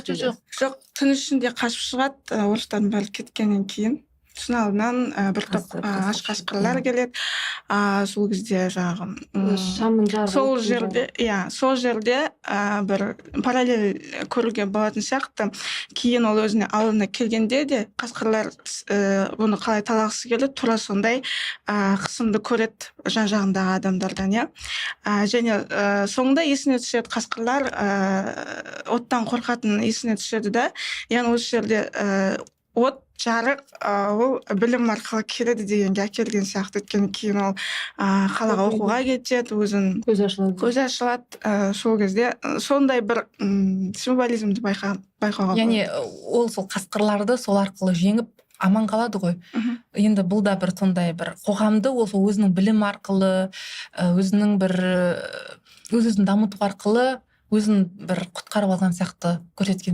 Жоқ, түн ішінде қашып шығады, орыстардың бәрі кеткеннен кейін. Түн алдынан бір топ аш қасқырлар келеді. Сол кезде жаңағы шамын сол жерде бір параллель көруге болатын сияқты. Кейін ол өзіне алдына келгенде де қасқырлар бұны қалай талағысы келеді, тура сондай қысымды көреді жан-жағындағы адамдардан, иә. Және соңында есіне түседі қасқырлар оттан қорқатын есіне түседі да. Яғни осы жерде от, жарық, ол білім арқылы келеді дегенге әкелген сияқты. Өйткені кейін ол қалаға оқуға кетеді, өзін көзі ашылады. Сол кезде сондай бір символизмді байқауға болады. Яғни ол сол қасқырларды сол арқылы жеңіп аман қалады ғой. Енді бұл да бір сондай бір қоғамды ол өзінің білім арқылы, өзінің бір өз-өзін дамыту арқылы өзін бір құтқарып алған сияқты көрсеткен